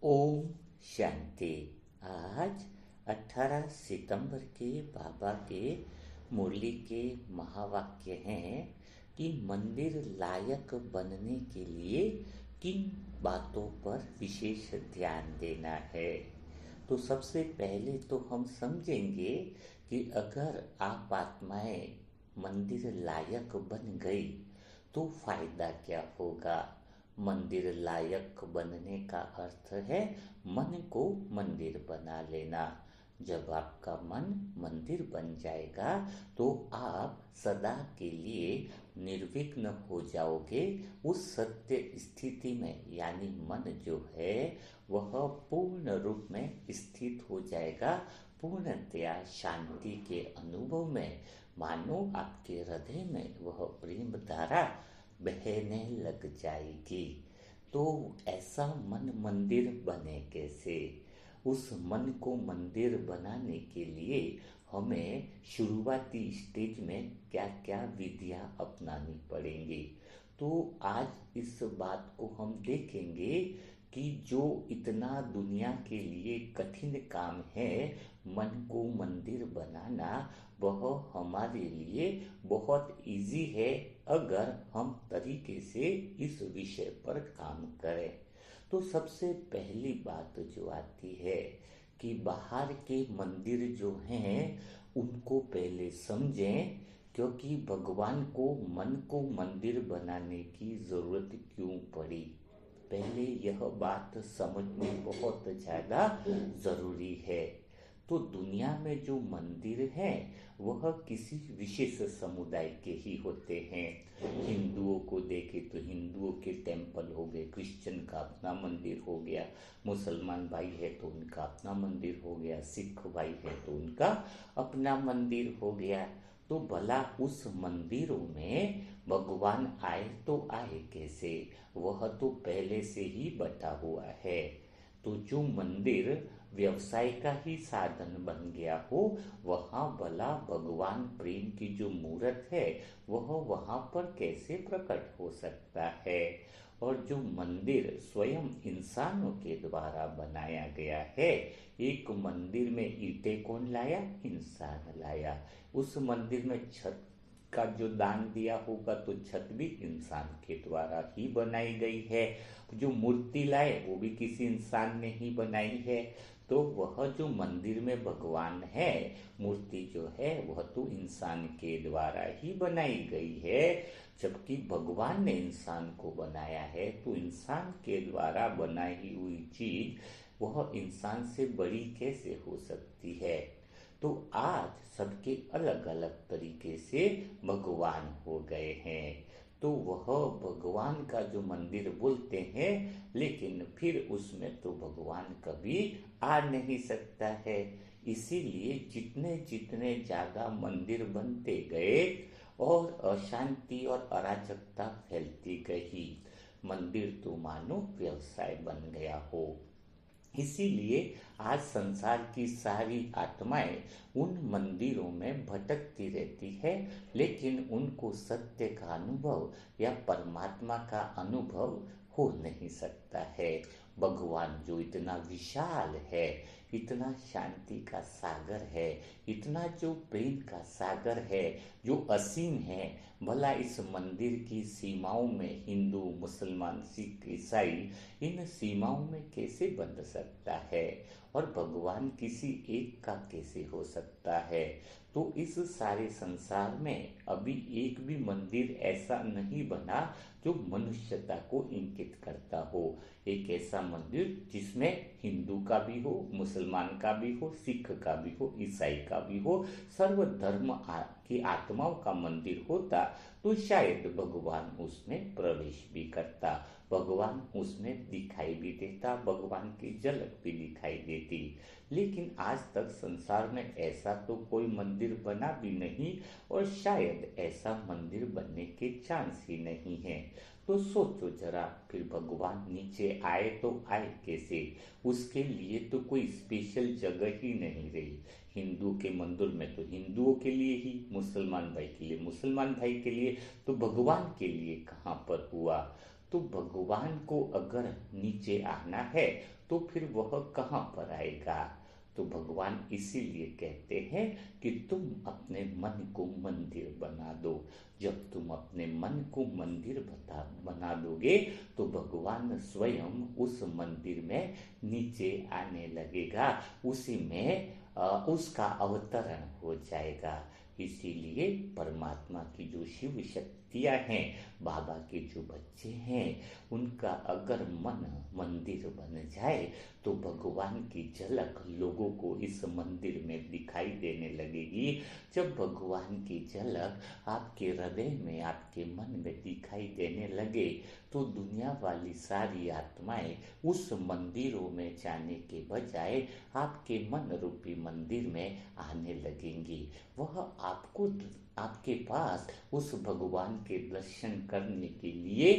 ओम शांति। आज 18 सितंबर के बाबा के मुरली के महावाक्य हैं कि मंदिर लायक बनने के लिए किन बातों पर विशेष ध्यान देना है। तो सबसे पहले तो हम समझेंगे कि अगर आप आत्माएं मंदिर लायक बन गई तो फायदा क्या होगा। मंदिर लायक बनने का अर्थ है मन को मंदिर बना लेना। जब आपका मन मंदिर बन जाएगा तो आप सदा के लिए निर्विघ्न हो जाओगे उस सत्य स्थिति में, यानी मन जो है वह पूर्ण रूप में स्थित हो जाएगा, पूर्णतया शांति के अनुभव में। मानो आपके हृदय में वह प्रेम धारा बहने लग जाएगी। तो ऐसा मन मंदिर बने कैसे? उस मन को मंदिर बनाने के लिए हमें शुरुआती स्टेज में क्या क्या विधियां अपनानी पड़ेंगी। तो आज इस बात को हम देखेंगे कि जो इतना दुनिया के लिए कठिन काम है मन को मंदिर बनाना, वह हमारे लिए बहुत इजी है अगर हम तरीके से इस विषय पर काम करें। तो सबसे पहली बात जो आती है कि बाहर के मंदिर जो हैं उनको पहले समझें, क्योंकि भगवान को मन को मंदिर बनाने की जरूरत क्यों पड़ी। पहले यह बात समझनी बहुत ज़्यादा ज़रूरी है। तो दुनिया में जो मंदिर हैं वह किसी विशेष समुदाय के ही होते हैं। हिंदुओं को देखें तो हिंदुओं के टेम्पल हो गए, क्रिश्चियन का अपना मंदिर हो गया, मुसलमान भाई है तो उनका अपना मंदिर हो गया, सिख भाई है तो उनका अपना मंदिर हो गया। तो भला उस मंदिरों में भगवान आए तो आए कैसे? वह तो पहले से ही बटा हुआ है। तो जो मंदिर व्यवसाय का ही साधन बन गया हो, वहां भला भगवान प्रेम की जो मूर्त है वह वहां पर कैसे प्रकट हो सकता है। और जो मंदिर स्वयं इंसानों के द्वारा बनाया गया है, एक मंदिर में ईंटें कौन लाया? इंसान लाया। उस मंदिर में छत का जो दान दिया होगा तो छत भी इंसान के द्वारा ही बनाई गई है। जो मूर्ति लाए वो भी किसी इंसान ने ही बनाई है। तो वह जो मंदिर में भगवान है, मूर्ति जो है वह तो इंसान के द्वारा ही बनाई गई है। जबकि भगवान ने इंसान को बनाया है, तो इंसान के द्वारा बनाई हुई चीज वह इंसान से बड़ी कैसे हो सकती है। तो आज सबके अलग अलग तरीके से भगवान हो गए हैं। तो वह भगवान का जो मंदिर बोलते हैं, लेकिन फिर उसमें तो भगवान कभी आ नहीं सकता है। इसीलिए जितने जितने ज्यादा मंदिर बनते गए और अशांति और अराजकता फैलती गई, मंदिर तो मानो व्यवसाय बन गया हो। इसीलिए आज संसार की सारी आत्माएं उन मंदिरों में भटकती रहती है, लेकिन उनको सत्य का अनुभव या परमात्मा का अनुभव हो नहीं सकता है। भगवान जो इतना विशाल है, इतना शांति का सागर है, इतना जो प्रेम का सागर है, जो असीम है, भला इस मंदिर की सीमाओं में हिंदू, मुसलमान, सिख, ईसाई इन सीमाओं में कैसे बंध सकता है? और भगवान किसी एक का कैसे हो सकता है? तो इस सारे संसार में अभी एक भी मंदिर ऐसा नहीं बना जो मनुष्यता को इंगित करता हो। एक ऐसा मंदिर जिसमें हिंदू का भी हो, मुसलमान का भी हो, सिख का भी हो, ईसाई का भी हो, सर्व धर्म की आत्माओं का मंदिर होता तो शायद भगवान उसमें प्रवेश भी करता, भगवान उसमें दिखाई भी देता, भगवान की झलक भी दिखाई देती। लेकिन आज तक संसार में ऐसा तो कोई मंदिर बना भी नहीं और शायद ऐसा मंदिर बनने के चांस ही नहीं है। तो सोचो जरा, फिर भगवान नीचे आए तो आए कैसे? उसके लिए तो कोई स्पेशल जगह ही नहीं रही। हिंदू के मंदिर में तो हिंदुओं के लिए ही, मुसलमान भाई के लिए मुसलमान भाई के लिए, तो भगवान के लिए कहाँ पर हुआ? तो भगवान को अगर नीचे आना है तो फिर वह कहाँ पर आएगा? तो भगवान इसीलिए कहते हैं कि तुम अपने मन को मंदिर बना दो। जब तुम अपने मन को मंदिर बना दोगे तो भगवान स्वयं उस मंदिर में नीचे आने लगेगा, उसी में उसका अवतरण हो जाएगा। इसीलिए परमात्मा की जो शिव शक्तियाँ हैं, बाबा के जो बच्चे हैं, उनका अगर मन मंदिर बन जाए तो भगवान की झलक लोगों को इस मंदिर में दिखाई देने लगेगी। जब भगवान की झलक आपके हृदय में, आपके मन में दिखाई देने लगे तो दुनिया वाली सारी आत्माएं उस मंदिरों में जाने के बजाय आपके मन रूपी मंदिर में आने लगेंगी। वह आपको, आपके पास उस भगवान के दर्शन करने के लिए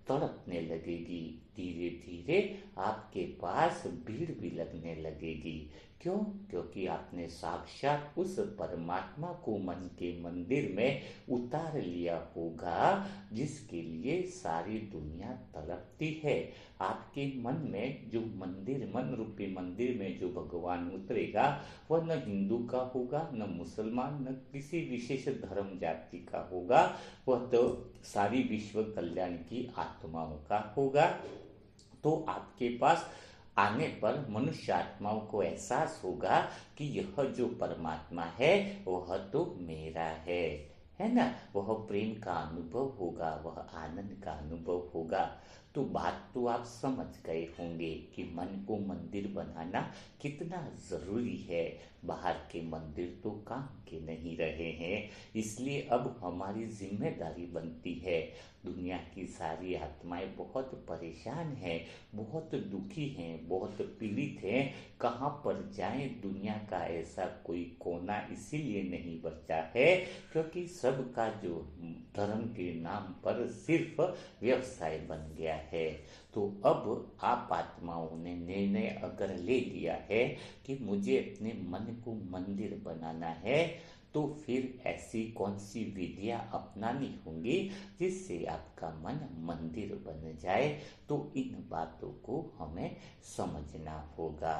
तड़पने लगेगी। धीरे धीरे आपके पास भीड़ भी लगने लगेगी। क्यों? क्योंकि आपने साक्षात उस परमात्मा को मन के मंदिर में उतार लिया होगा, जिसके लिए सारी दुनिया तड़पती है। आपके मन में जो मंदिर, मन रूपी मंदिर में जो भगवान उतरेगा, वह न हिंदू का होगा, न मुसलमान, न किसी विशेष धर्म जाति का होगा, वह तो सारी विश्व कल्याण की आत्माओं का होगा। तो आपके पास आने पर मनुष्य आत्माओं को एहसास होगा कि यह जो परमात्मा है वह तो मेरा है ना। वह प्रेम का अनुभव होगा, वह आनंद का अनुभव होगा। तो बात तो आप समझ गए होंगे कि मन को मंदिर बनाना कितना जरूरी है। बाहर के मंदिर तो काम के नहीं रहे हैं, इसलिए अब हमारी जिम्मेदारी बनती है। दुनिया की सारी आत्माएं बहुत परेशान हैं, बहुत दुखी हैं, बहुत पीड़ित हैं। कहाँ पर जाएं? दुनिया का ऐसा कोई कोना इसीलिए नहीं बचा है क्योंकि सबका जो धर्म के नाम पर सिर्फ व्यवसाय बन गया है। तो अब आप आत्माओं ने निर्णय अगर ले लिया है कि मुझे अपने मन को मंदिर बनाना है, तो फिर ऐसी कौन सी विधियां अपनानी होंगी जिससे आपका मन मंदिर बन जाए। तो इन बातों को हमें समझना होगा।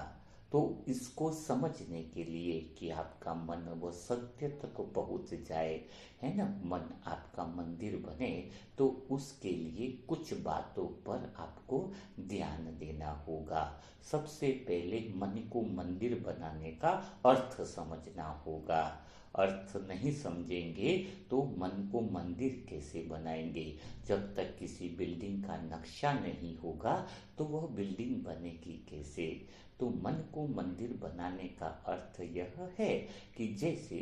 तो इसको समझने के लिए कि आपका मन वो सत्य तक पहुंच जाए, है ना, मन आपका मंदिर बने, तो उसके लिए कुछ बातों पर आपको ध्यान देना होगा। सबसे पहले मन को मंदिर बनाने का अर्थ समझना होगा। अर्थ नहीं समझेंगे तो मन को मंदिर कैसे बनाएंगे? जब तक किसी बिल्डिंग का नक्शा नहीं होगा तो वह बिल्डिंग बनेगी कैसे? तो मन को मंदिर बनाने का अर्थ यह है कि जैसे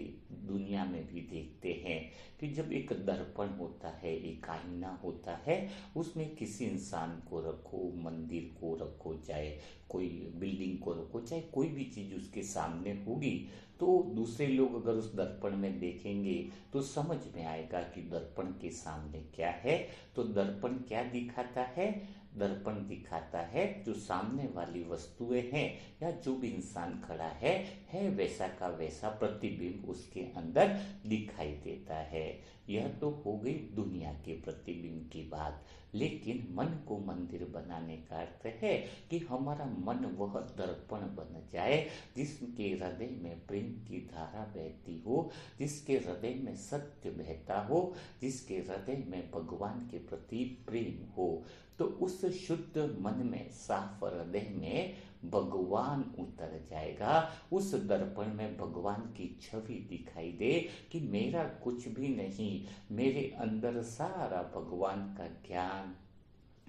दुनिया में भी देखते हैं कि जब एक दर्पण होता है, एक आईना होता है, उसमें किसी इंसान को रखो, मंदिर को रखो, चाहे कोई बिल्डिंग को रखो, चाहे कोई भी चीज उसके सामने होगी, तो दूसरे लोग अगर उस दर्पण में देखेंगे तो समझ में आएगा कि दर्पण के सामने क्या है। तो दर्पण क्या दिखाता है? दर्पण दिखाता है जो सामने वाली वस्तुएं हैं या जो भी इंसान खड़ा है वैसा का वैसा प्रतिबिंब उसके अंदर दिखाई देता है। यह तो हो गई दुनिया के प्रतिबिंब की बात। लेकिन मन को मंदिर बनाने का अर्थ है कि हमारा मन वह दर्पण बन जाए जिसके हृदय में प्रेम की धारा बहती हो, जिसके हृदय में सत्य बहता हो, जिसके हृदय में भगवान के प्रति प्रेम हो। तो उस शुद्ध मन में, साफ हृदय में भगवान उतर जाएगा। उस दर्पण में भगवान की छवि दिखाई दे कि मेरा कुछ भी नहीं, मेरे अंदर सारा भगवान का ज्ञान,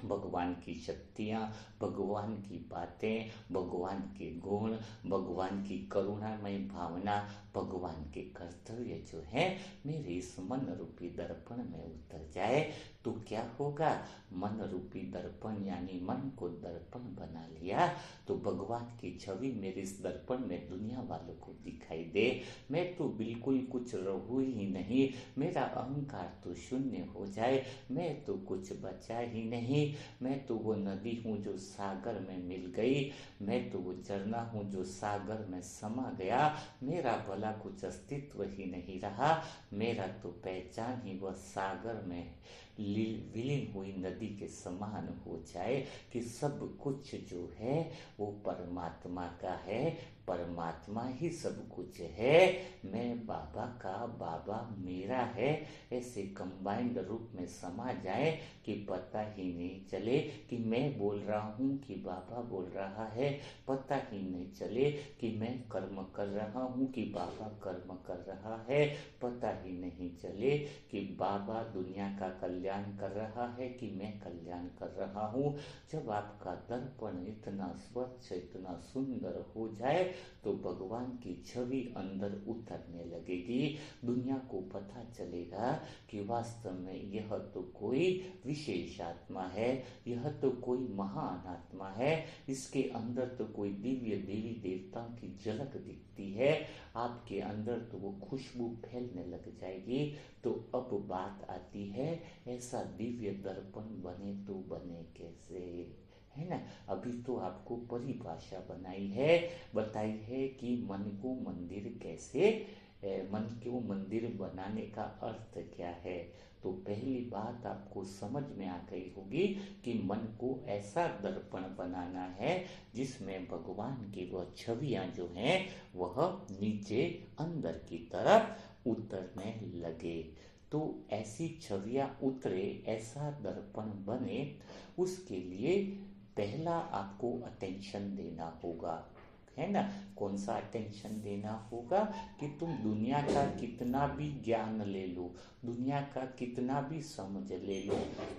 भगवान की शक्तियाँ, भगवान की बातें, भगवान के गुण, भगवान की करुणामय भावना, भगवान के कर्तव्य जो है मेरे इस मन रूपी दर्पण में उतर जाए। तो क्या होगा? मन रूपी दर्पण यानी मन को दर्पण बना लिया तो भगवान की छवि मेरे इस दर्पण में दुनिया वालों को दिखाई दे। मैं तो बिल्कुल कुछ रहूं ही नहीं, मेरा अहंकार तो शून्य हो जाए, मैं तो कुछ बचा ही नहीं, मैं तो वो नदी हूँ जो सागर में मिल गई, मैं तो वो झरना हूँ जो सागर में समा गया, मेरा भला कुछ अस्तित्व ही नहीं रहा, मेरा तो पहचान ही वह सागर में। विलीन हुई नदी के समान हो जाए कि सब कुछ जो है वो परमात्मा का है, परमात्मा ही सब कुछ है, मैं बाबा का, बाबा मेरा है, ऐसे कंबाइंड रूप में समा जाए कि पता ही नहीं चले कि मैं बोल रहा हूँ कि बाबा बोल रहा है, पता ही नहीं चले कि मैं कर्म कर रहा हूँ कि बाबा कर्म कर रहा है, पता ही नहीं चले कि बाबा दुनिया का कल्याण कर रहा है कि मैं कल्याण कर रहा हूँ। जब आपका दर्पण इतना स्वच्छ, इतना सुंदर हो जाए तो भगवान की छवि अंदर उतरने लगेगी। दुनिया को पता चलेगा कि वास्तव में यह तो कोई विशेष आत्मा है, यह तो कोई महान आत्मा है, इसके अंदर तो कोई दिव्य देवी देवताओं की झलक दिखती है, आपके अंदर तो वो खुशबू फैलने लग जाएगी। तो अब बात आती है, ऐसा दिव्य दर्पण बने तो बने कैसे, है ना। अभी तो आपको परिभाषा बताई है कि मन को मंदिर कैसे, मन को मंदिर बनाने का अर्थ क्या है। तो पहली बात आपको समझ में आ गई होगी कि मन को ऐसा दर्पण बनाना है जिसमें भगवान की वह छवियां जो हैं वह नीचे अंदर की तरफ उतरने लगे। तो ऐसी छवियां उतरे, ऐसा दर्पण बने, उसके लिए पहला आपको अटेंशन देना होगा, है ना। कौन सा अटेंशन देना होगा कि तुम दुनिया का कितना भी ज्ञान ले लो, दुनिया का कितना भी समझ ले लो,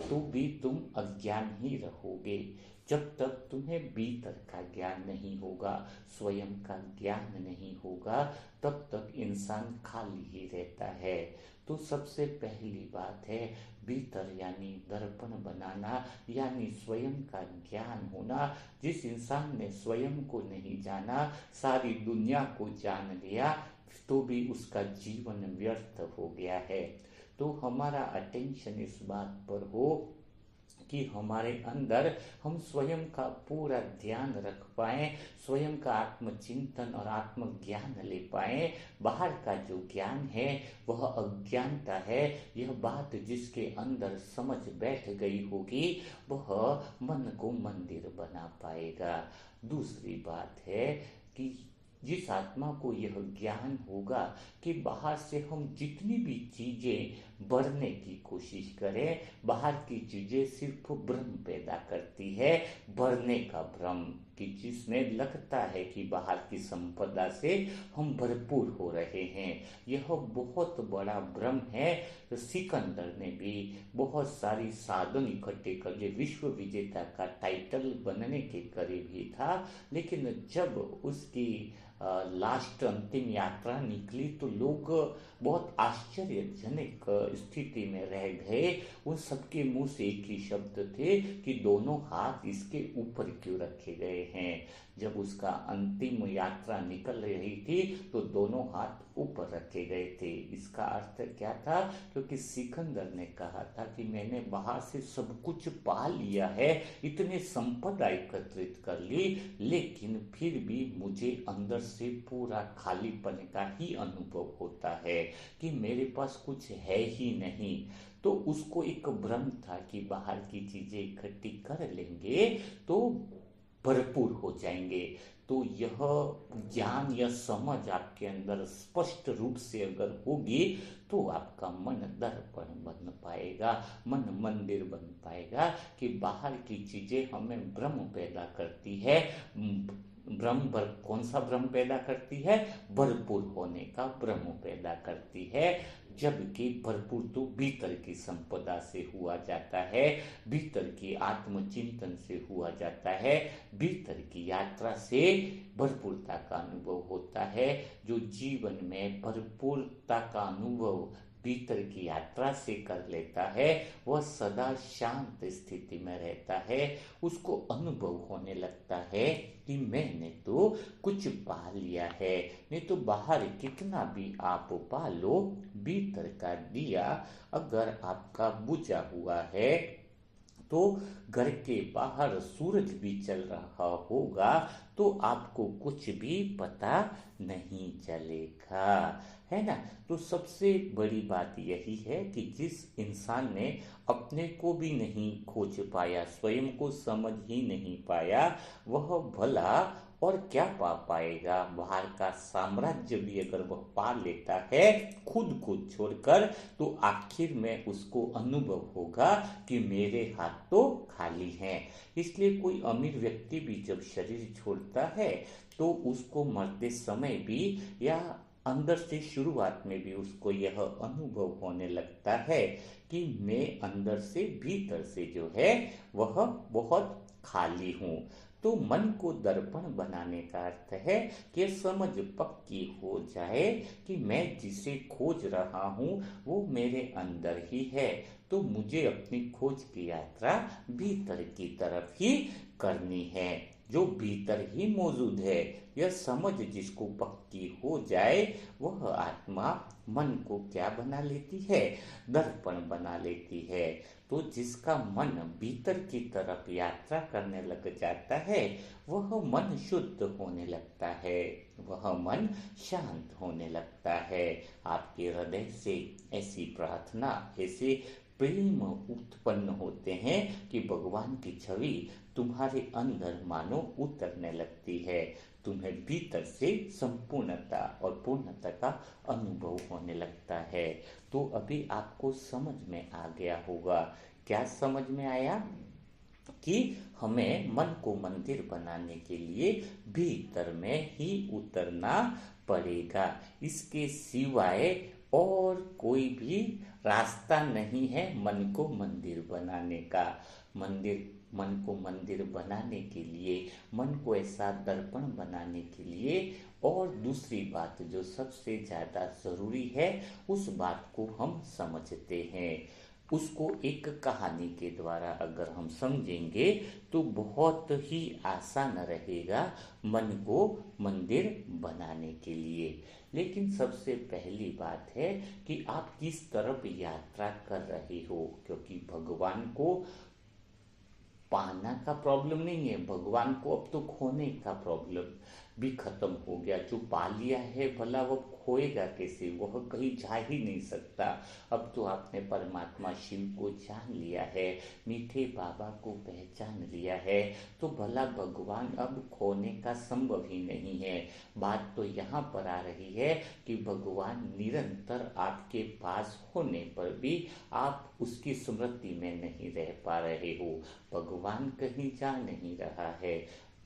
तो भी तुम अज्ञान ही रहोगे। जब तक तुम्हें भीतर का ज्ञान नहीं होगा, स्वयं का ज्ञान नहीं होगा, तब तक इंसान खाली ही रहता है। तो सबसे पहली बात है भीतर यानी दर्पण बनाना, यानी स्वयं का ज्ञान होना। जिस इंसान ने स्वयं को नहीं जाना, सारी दुनिया को जान लिया, तो भी उसका जीवन व्यर्थ हो गया है। तो हमारा अटेंशन इस बात पर हो कि हमारे अंदर हम स्वयं का पूरा ध्यान रख पाए, स्वयं का आत्मचिंतन और आत्मज्ञान ले पाए। बाहर का जो ज्ञान है वह अज्ञानता है। यह बात जिसके अंदर समझ बैठ गई होगी वह मन को मंदिर बना पाएगा। दूसरी बात है कि जिस आत्मा को यह ज्ञान होगा कि बाहर से हम जितनी भी चीजें बढ़ने की कोशिश करें, बाहर की चीजें सिर्फ भ्रम पैदा करती है, बढ़ने का भ्रम, कि जिसमें लगता है कि बाहर की संपदा से हम भरपूर हो रहे हैं, यह बहुत बड़ा भ्रम है। सिकंदर ने भी बहुत सारी साधन इकट्ठे कर लिए, विश्व विजेता का टाइटल बनने के करीब ही था, लेकिन जब उसकी लास्ट अंतिम यात्रा निकली तो लोग बहुत आश्चर्यजनक स्थिति में रह गए। उन सबके मुंह से एक ही शब्द थे कि दोनों हाथ इसके ऊपर क्यों रखे गए हैं। जब उसका अंतिम यात्रा निकल रही थी तो दोनों हाथ ऊपर रखे गए थे। इसका अर्थ क्या था? क्योंकि सिकंदर ने कहा था कि मैंने बाहर से सब कुछ पा लिया है, इतने संपदा एकत्रित कर ली, लेकिन फिर भी मुझे अंदर से पूरा खालीपन का ही अनुभव होता है कि मेरे पास कुछ है ही नहीं। तो उसको एक भ्रम था कि बाहर की चीजें इकट्ठी कर लेंगे तो भरपूर हो जाएंगे। तो यह ज्ञान या समझ आपके अंदर स्पष्ट रूप से अगर होगी तो आपका मन दर्पण बन पाएगा, मन मंदिर बन पाएगा कि बाहर की चीजें हमें भ्रम पैदा करती है। कौन सा भ्रम पैदा करती है? भरपूर होने का भ्रम पैदा करती है, जबकि भरपूर तो भीतर की संपदा से हुआ जाता है, भीतर की आत्मचिंतन से हुआ जाता है, भीतर की यात्रा से भरपूरता का अनुभव होता है। जो जीवन में भरपूरता का अनुभव भीतर की यात्रा से कर लेता है वह सदा शांत स्थिति में रहता है। उसको अनुभव होने लगता है कि मैंने तो कुछ पा लिया है। नहीं तो बाहर कितना भी आप पा लो, भीतर का दिया अगर आपका बुझा हुआ है तो घर के बाहर सूरज भी चल रहा होगा तो आपको कुछ भी पता नहीं चलेगा, है ना। तो सबसे बड़ी बात यही है कि जिस इंसान ने अपने को भी नहीं खोज पाया, स्वयं को समझ ही नहीं पाया, वह भला और क्या पा पाएगा। बाहर का साम्राज्य भी अगर वह पा लेता है खुद को छोड़कर, तो आखिर में उसको अनुभव होगा कि मेरे हाथ तो खाली हैं। इसलिए कोई अमीर व्यक्ति भी जब शरीर छोड़ता है तो उसको मरते समय भी या अंदर से शुरुआत में भी उसको यह अनुभव होने लगता है कि मैं अंदर से भीतर से जो है वह बहुत खाली हूँ। तो मन को दर्पण बनाने का अर्थ है कि समझ पक्की हो जाए कि मैं जिसे खोज रहा हूँ वो मेरे अंदर ही है। तो मुझे अपनी खोज की यात्रा भीतर की तरफ ही करनी है, जो भीतर ही मौजूद है। यह समझ जिसको पक्की हो जाए वह आत्मा मन को क्या बना लेती है, दर्पण बना लेती है। तो जिसका मन भीतर की तरफ यात्रा करने लग जाता है वह मन शुद्ध होने लगता है, वह मन शांत होने लगता है। आपके हृदय से ऐसी प्रार्थना, ऐसे प्रेम उत्पन्न होते हैं कि भगवान की छवि तुम्हारे अंदर मानो उतरने लगती है। तुम्हें भीतर से संपूर्णता और पूर्णता का अनुभव होने लगता है। तो अभी आपको समझ में आ गया होगा। क्या समझ में आया? कि हमें मन को मंदिर बनाने के लिए भीतर में ही उतरना पड़ेगा। इसके सिवाय और कोई भी रास्ता नहीं है मन को मंदिर बनाने का। मन को मंदिर बनाने के लिए, मन को ऐसा दर्पण बनाने के लिए, और दूसरी बात जो सबसे ज्यादा जरूरी है उस बात को हम समझते हैं, उसको एक कहानी के द्वारा अगर हम समझेंगे तो बहुत ही आसान रहेगा मन को मंदिर बनाने के लिए। लेकिन सबसे पहली बात है कि आप किस तरफ यात्रा कर रहे हो, क्योंकि भगवान को पाना का प्रॉब्लम नहीं है, भगवान को अब तो खोने का प्रॉब्लम भी खत्म हो गया। जो पा लिया है भला वो खोएगा कैसे, वह कहीं जा ही नहीं सकता। अब तो आपने परमात्मा शिव को जान लिया है, मीठे बाबा को पहचान लिया है, तो भला भगवान अब खोने का संभव ही नहीं है। बात तो यहाँ पर आ रही है कि भगवान निरंतर आपके पास होने पर भी आप उसकी स्मृति में नहीं रह पा रहे हो, भगवान कहीं जा नहीं रहा है।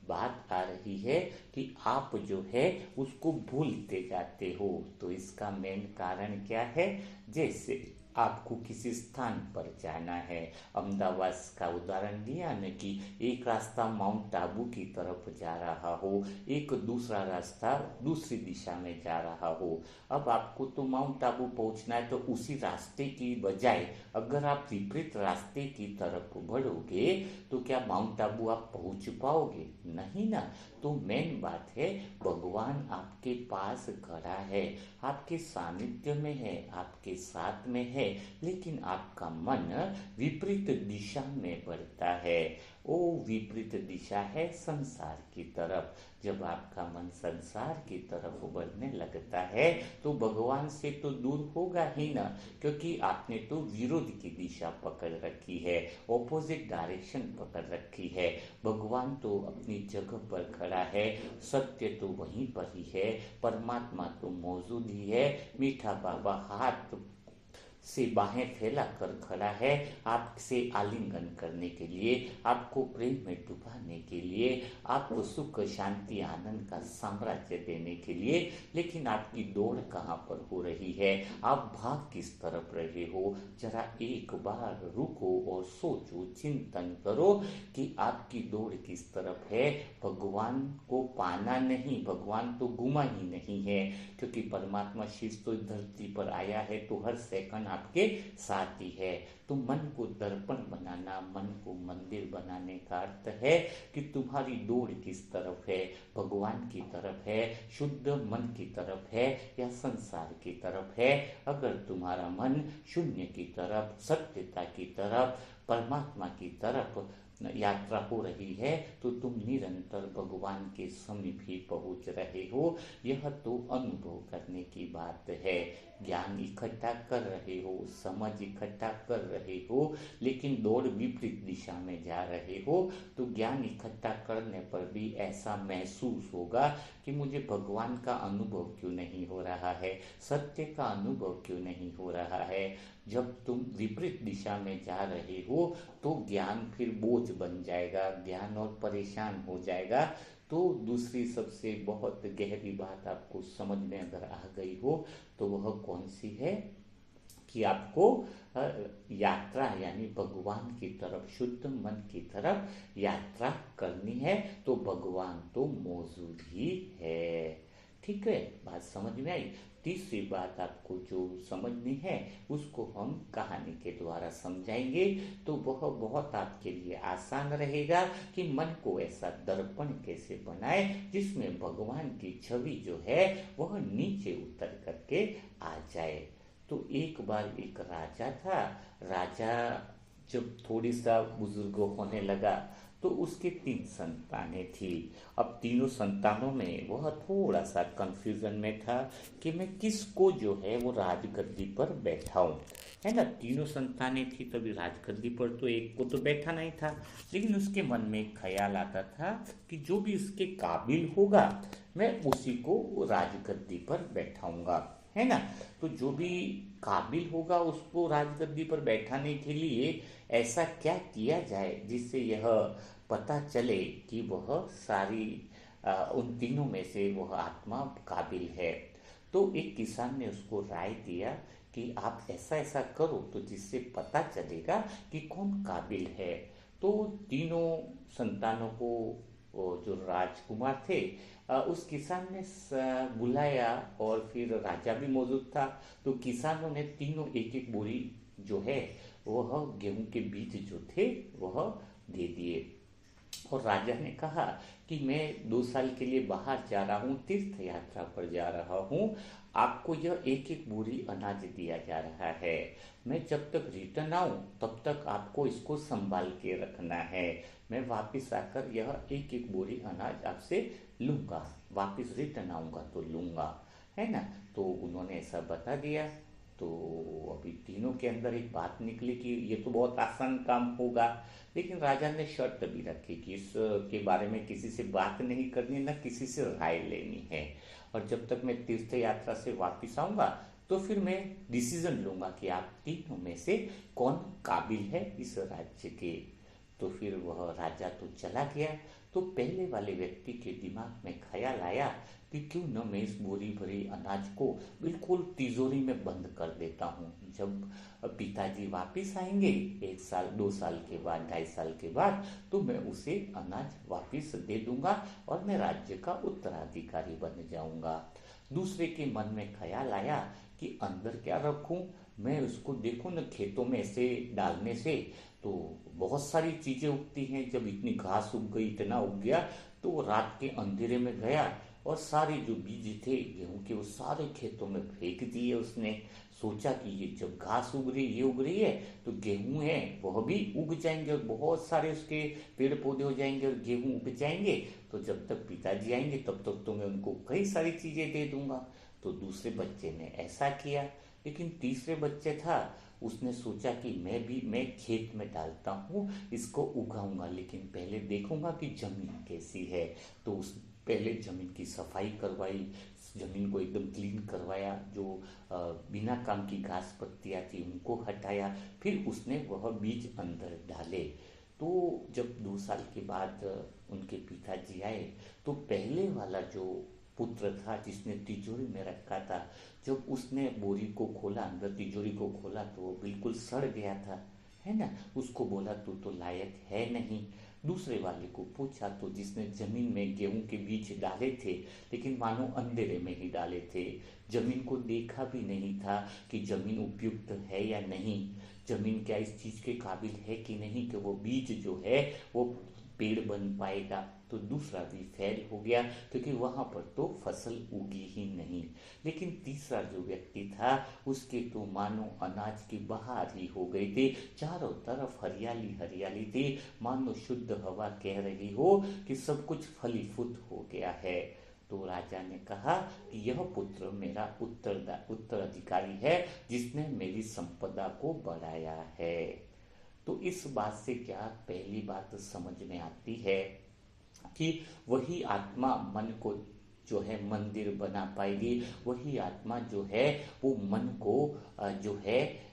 बात आ रही है कि आप जो है उसको भूलते जाते हो। तो इसका मेन कारण क्या है? जैसे आपको किसी स्थान पर जाना है, अहमदाबाद का उदाहरण दिया न कि एक रास्ता माउंट आबू की तरफ जा रहा हो, एक दूसरा रास्ता दूसरी दिशा में जा रहा हो। अब आपको तो माउंट आबू पहुंचना है, तो उसी रास्ते की बजाय अगर आप विपरीत रास्ते की तरफ बढ़ोगे तो क्या माउंट आबू आप पहुंच पाओगे? नहीं ना। तो मेन बात है भगवान आपके पास खड़ा है, आपके सानिध्य में है, आपके साथ में है, लेकिन आपका मन विपरीत दिशा में बढ़ता है। वो विपरीत दिशा है संसार की तरफ। जब आपका मन संसार की तरफ बढ़ने लगता है तो भगवान से तो दूर होगा ही ना, क्योंकि आपने तो विरोध की दिशा पकड़ रखी है, ऑपोजिट डायरेक्शन पकड़ रखी है। भगवान तो अपनी जगह पर खड़ा है, सत्य तो वहीं पर ही है, परमात्मा तो मौजूद ही है। मीठा बाबा हाथ से बाहें फैला कर खड़ा है आपसे आलिंगन करने के लिए, आपको प्रेम में डुबाने के लिए, आपको सुख शांति आनंद का साम्राज्य देने के लिए। लेकिन आपकी दौड़ कहाँ पर हो रही है, आप भाग किस तरफ रहे हो? जरा एक बार रुको और सोचो, चिंतन करो कि आपकी दौड़ किस तरफ है। भगवान को पाना नहीं, भगवान तो गुमा ही नहीं है, क्योंकि परमात्मा शिव तो धरती पर आया है तो हर सेकंड आपके साथ ही है। तो मन को दर्पण बनाना, मन को मंदिर बनाने का अर्थ है कि तुम्हारी दौड़ किस तरफ है, भगवान की तरफ है, शुद्ध मन की तरफ है या संसार की तरफ है। अगर तुम्हारा मन शून्य की तरफ, सत्यता की तरफ, परमात्मा की तरफ यात्रा हो रही है तो तुम निरंतर भगवान के समीप ही पहुंच रहे हो। यह तो अनुभव करने की बात है। ज्ञान इकट्ठा कर रहे हो, समझ इकट्ठा कर रहे हो, लेकिन दौड़ विपरीत दिशा में जा रहे हो। तो ज्ञान इकट्ठा करने पर भी ऐसा महसूस होगा कि मुझे भगवान का अनुभव क्यों नहीं हो रहा है, सत्य का अनुभव क्यों नहीं हो रहा है। जब तुम विपरीत दिशा में जा रहे हो तो ज्ञान फिर बोझ बन जाएगा, ज्ञान और परेशान हो जाएगा। तो दूसरी सबसे बहुत गहरी बात आपको समझ में अगर आ गई हो तो वह कौन सी है कि आपको यात्रा यानी भगवान की तरफ, शुद्ध मन की तरफ यात्रा करनी है। तो भगवान तो मौजूद ही है। ठीक है, बात समझ में आई। तीसरी बात आपको जो समझनी है उसको हम कहानी के द्वारा समझाएंगे। तो वह बहुत आपके लिए आसान रहेगा कि मन को ऐसा दर्पण कैसे बनाए जिसमें भगवान की छवि जो है वह नीचे उतर करके आ जाए। तो एक बार एक राजा था। राजा जब थोड़ी सा बुजुर्ग होने लगा तो उसके 3 संतानें थी। अब तीनों संतानों में वह थोड़ा सा कंफ्यूजन में था कि मैं किसको जो है वो राजगद्दी पर बैठाऊं। है ना, तीनों संतानें थी तभी राजगद्दी पर तो एक को तो बैठाना ही था। लेकिन उसके मन में एक ख्याल आता था कि जो भी इसके काबिल होगा मैं उसी को राजगद्दी पर बैठाऊंगा। है ना, तो जो भी काबिल होगा उसको राजगद्दी पर बैठाने के लिए ऐसा क्या किया जाए जिससे यह पता चले कि वह सारी उन तीनों में से वह आत्मा काबिल है। तो एक किसान ने उसको राय दिया कि आप ऐसा ऐसा करो तो जिससे पता चलेगा कि कौन काबिल है। तो तीनों संतानों को वो जो राजकुमार थे उस किसान ने बुलाया और फिर राजा भी मौजूद था। तो किसानों ने तीनों एक एक बोरी जो है वह गेहूं के बीज जो थे वह दे दिए। और राजा ने कहा कि मैं 2 साल के लिए बाहर जा रहा हूँ, तीर्थ यात्रा पर जा रहा हूँ, आपको यह एक एक बोरी अनाज दिया जा रहा है। मैं जब तक रिटर्न आऊं तब तक आपको इसको संभाल के रखना है। मैं वापस आकर यह एक एक बोरी अनाज आपसे लूंगा, वापस रिटर्न आऊंगा तो लूंगा। है ना, तो उन्होंने ऐसा बता दिया। तो अभी तीनों के अंदर एक बात निकली कि ये तो बहुत आसान काम होगा। लेकिन राजा ने शर्त भी रखी कि इस के बारे में किसी से बात नहीं करनी, ना किसी से राय लेनी है। और जब तक मैं तीर्थ यात्रा से वापस आऊंगा तो फिर मैं डिसीजन लूंगा कि आप तीनों में से कौन काबिल है इस राज्य के। तो फिर वह राजा तो चला गया। तो पहले वाले व्यक्ति के दिमाग में ख्याल आया कि क्यों न मैं इस बोरी भरी अनाज को बिल्कुल तिजोरी में बंद कर देता हूँ। जब पिताजी वापस आएंगे 1 साल 2 साल के बाद, 2.5 साल के बाद, तो मैं उसे अनाज वापस दे दूंगा और मैं राज्य का उत्तराधिकारी बन जाऊंगा। दूसरे के मन में ख्याल आया कि अंदर क्या रखूं, मैं उसको देखूं न खेतों में ऐसे डालने से तो बहुत सारी चीजें उगती हैं। जब इतनी घास उग गई, इतना उग गया, तो वो रात के अंधेरे में गया और सारे जो बीज थे गेहूं के वो सारे खेतों में फेंक दिए। उसने सोचा कि ये जब घास उग रही, ये उग रही है, तो गेहूं है वह भी उग जाएंगे और बहुत सारे उसके पेड़ पौधे हो जाएंगे और गेहूं उग जाएंगे। तो जब तक पिताजी आएंगे तब तक तो मैं उनको कई सारी चीजें दे दूंगा। तो दूसरे बच्चे ने ऐसा किया। लेकिन तीसरे बच्चे था, उसने सोचा कि मैं खेत में डालता हूँ, इसको उगाऊंगा, लेकिन पहले देखूंगा कि जमीन कैसी है। तो उस पहले जमीन की सफाई करवाई, जमीन को एकदम क्लीन करवाया, जो बिना काम की घास पत्तियां थी उनको हटाया, फिर उसने वह बीज अंदर डाले। तो जब 2 साल के बाद उनके पिताजी आए तो पहले वाला जो पुत्र था जिसने तिजोरी में रखा था, जब उसने बोरी को खोला, अंदर तिजोरी को खोला तो वो बिल्कुल सड़ गया था। है ना, उसको बोला तू तो लायक है नहीं। दूसरे वाले को पूछा तो जिसने जमीन में गेहूं के बीज डाले थे, लेकिन मानो अंधेरे में ही डाले थे, जमीन को देखा भी नहीं था कि जमीन उपयुक्त है या नहीं, जमीन क्या इस चीज के काबिल है कि नहीं कि वो बीज जो है वो पेड़ बन पाएगा, तो दूसरा भी फेल हो गया, क्योंकि वहां पर तो फसल उगी ही नहीं। लेकिन तीसरा जो व्यक्ति था उसके तो मानो अनाज की बहार ही हो गई थी, चारों तरफ हरियाली हरियाली थी, मानो शुद्ध हवा कह रही हो कि सब कुछ फलीफूत हो गया है। तो राजा ने कहा कि यह पुत्र मेरा उत्तराधिकारी है, जिसने मेरी संपदा को बढ़ाया है। तो इस बात से क्या पहली बात समझ में आती है कि वही आत्मा मन को जो है मंदिर बना पाएगी, वही आत्मा जो है वो मन को जो है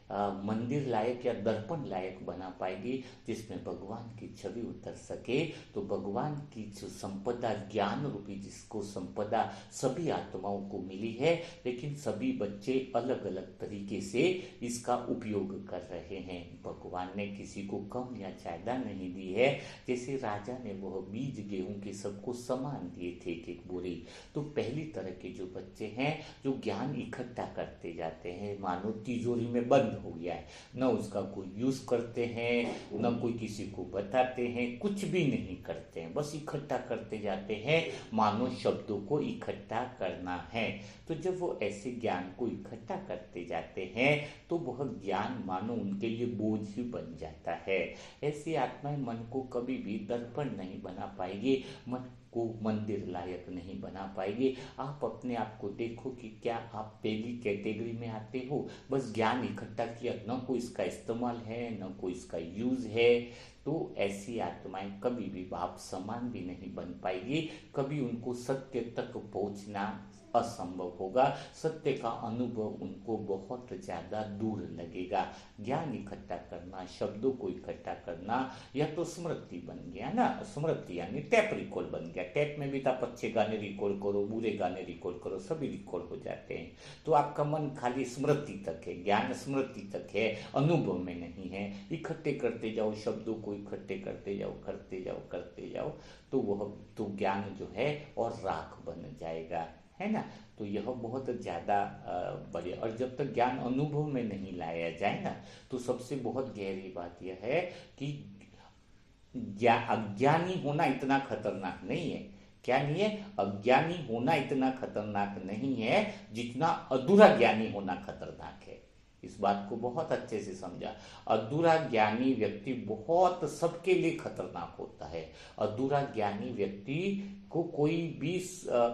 मंदिर लायक या दर्पण लायक बना पाएगी, जिसमें भगवान की छवि उतर सके। तो भगवान की जो संपदा ज्ञान रूपी जिसको संपदा सभी आत्माओं को मिली है, लेकिन सभी बच्चे अलग अलग तरीके से इसका उपयोग कर रहे हैं। भगवान ने किसी को कम या ज्यादा नहीं दी है। जैसे राजा ने वह बीज गेहूं के सबको समान दिए थे एक एक बोरी, तो पहली तरह के जो बच्चे हैं जो ज्ञान इकट्ठा करते जाते हैं, मानो तिजोरी में बंद हो गया है, न उसका कोई यूज करते हैं, न कोई किसी को बताते हैं, कुछ भी नहीं करते हैं, बस इकट्ठा करते जाते हैं, मानो शब्दों को इकट्ठा करना है। तो जब वो ऐसे ज्ञान को इकट्ठा करते जाते हैं तो वह ज्ञान मानो उनके लिए बोझ ही बन जाता है। ऐसी आत्माएं मन को कभी भी दर्पण नहीं बना पाएगी, मन को मंदिर लायक नहीं बना पाएगी। आप अपने आप को देखो कि क्या आप पहली कैटेगरी में आते हो, बस ज्ञान इकट्ठा किया, न कोई इसका इस्तेमाल है न कोई इसका यूज है। तो ऐसी आत्माएं कभी भी बाप समान भी नहीं बन पाएगी, कभी उनको सत्य तक पहुंचना असंभव होगा, सत्य का अनुभव उनको बहुत ज्यादा दूर लगेगा। ज्ञान इकट्ठा करना, शब्दों को इकट्ठा करना, या तो स्मृति बन गया ना, स्मृति यानी टैप रिकॉर्ड बन गया। टैप में भी आप अच्छे गाने रिकॉर्ड करो, बुरे गाने रिकॉर्ड करो, सभी रिकॉर्ड हो जाते हैं। तो आपका मन खाली स्मृति तक है, ज्ञान स्मृति तक है, अनुभव में नहीं है। इकट्ठे करते जाओ, शब्दों को इकट्ठे करते जाओ, करते जाओ, करते जाओ, तो वह तो ज्ञान जो है और राख बन जाएगा, है ना। तो यह बहुत ज्यादा बढ़िया। और जब तक ज्ञान अनुभव में नहीं लाया जाए ना, तो सबसे बहुत गहरी बात यह है कि अज्ञानी होना इतना खतरनाक नहीं है। क्या नहीं है? अज्ञानी होना इतना खतरनाक नहीं है जितना अधूरा ज्ञानी होना खतरनाक है। इस बात को बहुत अच्छे से समझा। अधूरा ज्ञानी व्यक्ति बहुत सबके लिए खतरनाक होता है। अधूरा ज्ञानी व्यक्ति को कोई भी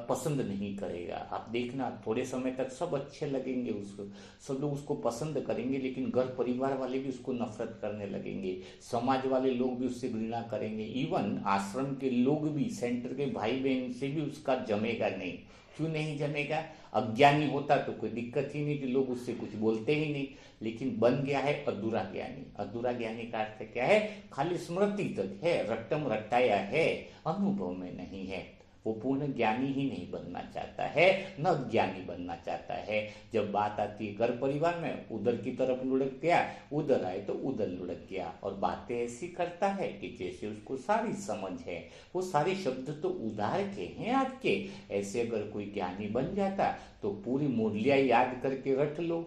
पसंद नहीं करेगा। आप देखना, थोड़े समय तक सब अच्छे लगेंगे उसको, सब लोग उसको पसंद करेंगे, लेकिन घर परिवार वाले भी उसको नफरत करने लगेंगे, समाज वाले लोग भी उससे घृणा करेंगे, इवन आश्रम के लोग भी, सेंटर के भाई बहन से भी उसका जमेगा नहीं। क्यों नहीं जमेगा? अज्ञानी होता तो कोई दिक्कत ही नहीं कि लोग उससे कुछ बोलते ही नहीं, लेकिन बन गया है अधूरा ज्ञानी। अधूरा ज्ञानी का अर्थ क्या है? खाली स्मृति तक है, रट्टम रटाया है, अनुभव में नहीं है। वो पूर्ण ज्ञानी ही नहीं बनना चाहता है, न ज्ञानी बनना चाहता है। जब बात आती है घर परिवार में, उधर की तरफ लुढ़क गया, उधर आए तो उधर लुढ़क गया, और बातें ऐसी करता है कि जैसे उसको सारी समझ है। वो सारे शब्द तो उधार के हैं आपके। ऐसे अगर कोई ज्ञानी बन जाता तो पूरी मुरलिया याद करके रट लो,